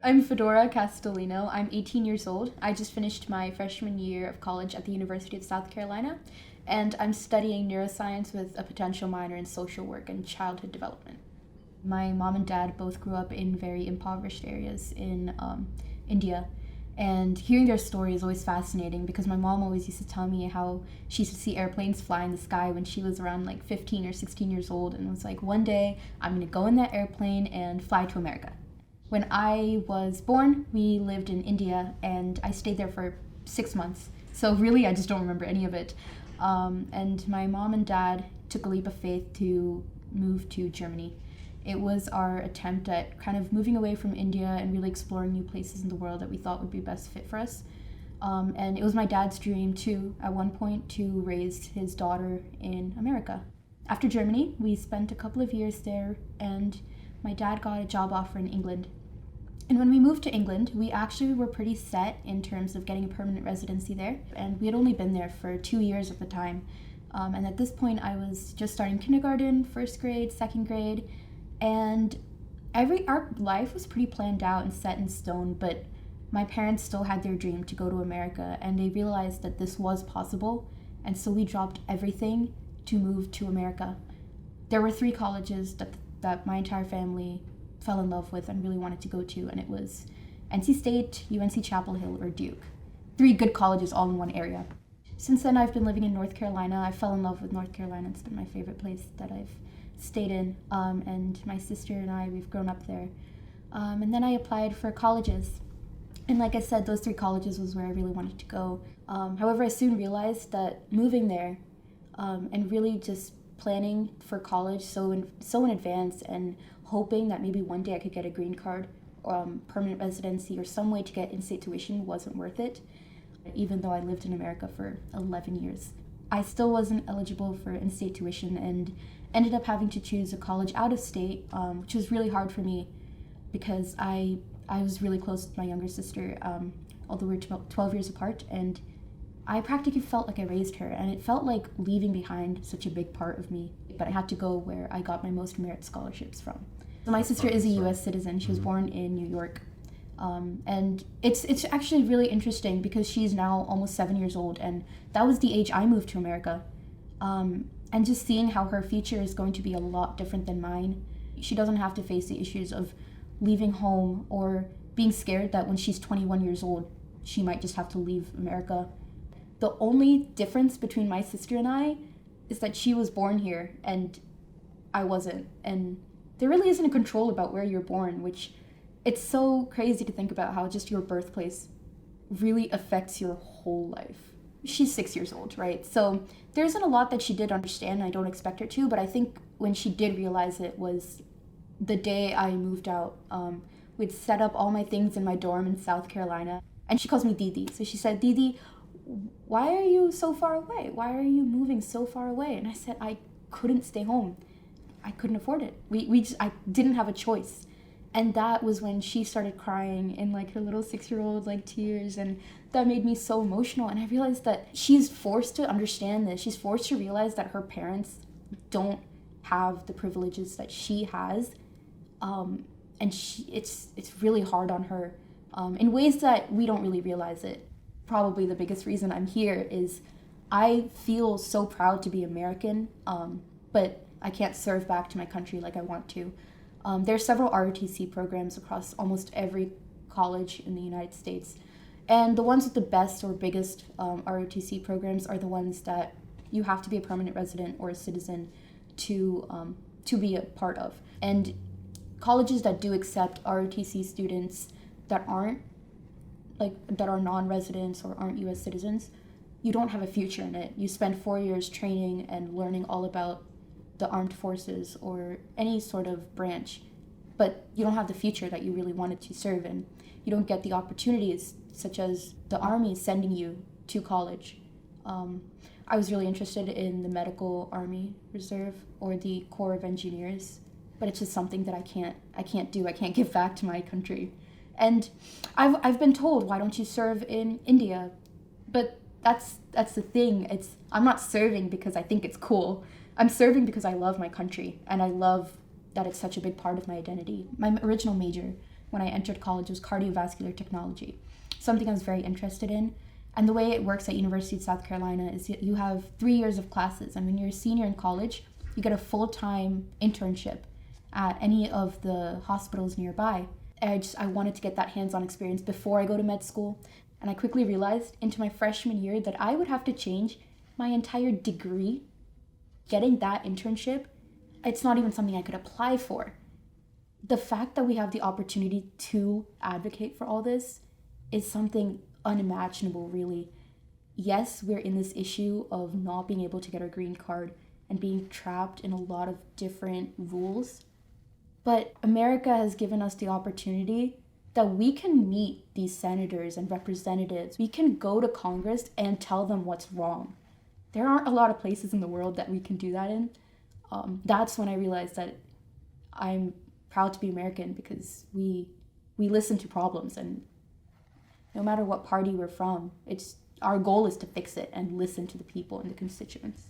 I'm Fedora Castelino. I'm 18 years old. I just finished my freshman year of college at the University of South Carolina, and I'm studying neuroscience with a potential minor in social work and childhood development. My mom and dad both grew up in very impoverished areas in India, and hearing their story is always fascinating because my mom always used to tell me how she used to see airplanes fly in the sky when she was around like 15 or 16 years old, and it was like, one day I'm gonna go in that airplane and fly to America. When I was born, we lived in India and I stayed there for 6 months. So really, I just don't remember any of it. And my mom and dad took a leap of faith to move to Germany. It was our attempt at kind of moving away from India and really exploring new places in the world that we thought would be best fit for us. And it was my dad's dream too, at one point, to raise his daughter in America. After Germany, we spent a couple of years there, and my dad got a job offer in England. And when we moved to England, we actually were pretty set in terms of getting a permanent residency there. And we had only been there for 2 years at the time. And at this point, I was just starting kindergarten, first grade, second grade. And our life was pretty planned out and set in stone. But my parents still had their dream to go to America. And they realized that this was possible. And so we dropped everything to move to America. There were 3 colleges that my entire family fell in love with and really wanted to go to, and it was NC State, UNC Chapel Hill, or Duke. 3 good colleges all in one area. Since then, I've been living in North Carolina. I fell in love with North Carolina. It's been my favorite place that I've stayed in, and my sister and I, we've grown up there. And then I applied for colleges. And like I said, those 3 colleges was where I really wanted to go. However, I soon realized that moving there and really just planning for college so in advance and hoping that maybe one day I could get a green card, permanent residency, or some way to get in-state tuition wasn't worth it, even though I lived in America for 11 years. I still wasn't eligible for in-state tuition and ended up having to choose a college out of state, which was really hard for me because I was really close with my younger sister, although we were 12 years apart, and I practically felt like I raised her, and it felt like leaving behind such a big part of me. But I had to go where I got my most merit scholarships from. So my sister is a U.S. citizen. She was born in New York. And it's actually really interesting because she's now almost 7 years old, and that was the age I moved to America. And just seeing how her future is going to be a lot different than mine. She doesn't have to face the issues of leaving home or being scared that when she's 21 years old, she might just have to leave America. The only difference between my sister and I is that she was born here and I wasn't. And there really isn't a control about where you're born, which it's so crazy to think about how just your birthplace really affects your whole life. She's 6 years old, right? So there isn't a lot that she did understand, and I don't expect her to, but I think when she did realize it was the day I moved out. We'd set up all my things in my dorm in South Carolina, and she calls me Didi. So she said, Didi, why are you so far away? Why are you moving so far away? And I said, I couldn't stay home. I couldn't afford it. I didn't have a choice. And that was when she started crying in like her little 6-year-old like tears, and that made me so emotional. And I realized that she's forced to understand this. She's forced to realize that her parents don't have the privileges that she has, and it's really hard on her in ways that we don't really realize it. Probably the biggest reason I'm here is I feel so proud to be American, but I can't serve back to my country like I want to. There are several ROTC programs across almost every college in the United States. And the ones with the best or biggest ROTC programs are the ones that you have to be a permanent resident or a citizen to be a part of. And colleges that do accept ROTC students that are non-residents or aren't U.S. citizens, you don't have a future in it. You spend 4 years training and learning all about the armed forces or any sort of branch, but you don't have the future that you really wanted to serve in. You don't get the opportunities such as the Army sending you to college. I was really interested in the Medical Army Reserve or the Corps of Engineers, but it's just something that I can't do. I can't give back to my country. And I've been told, why don't you serve in India? But that's the thing. I'm not serving because I think it's cool. I'm serving because I love my country, and I love that it's such a big part of my identity. My original major when I entered college was cardiovascular technology, something I was very interested in. And the way it works at University of South Carolina is you have 3 years of classes, and when you're a senior in college, you get a full-time internship at any of the hospitals nearby. I wanted to get that hands-on experience before I go to med school, and I quickly realized into my freshman year that I would have to change my entire degree. Getting that internship, it's not even something I could apply for. The fact that we have the opportunity to advocate for all this is something unimaginable, really. Yes, we're in this issue of not being able to get our green card and being trapped in a lot of different rules, but America has given us the opportunity that we can meet these senators and representatives. We can go to Congress and tell them what's wrong. There aren't a lot of places in the world that we can do that in. That's when I realized that I'm proud to be American, because we listen to problems, and no matter what party we're from, our goal is to fix it and listen to the people and the constituents.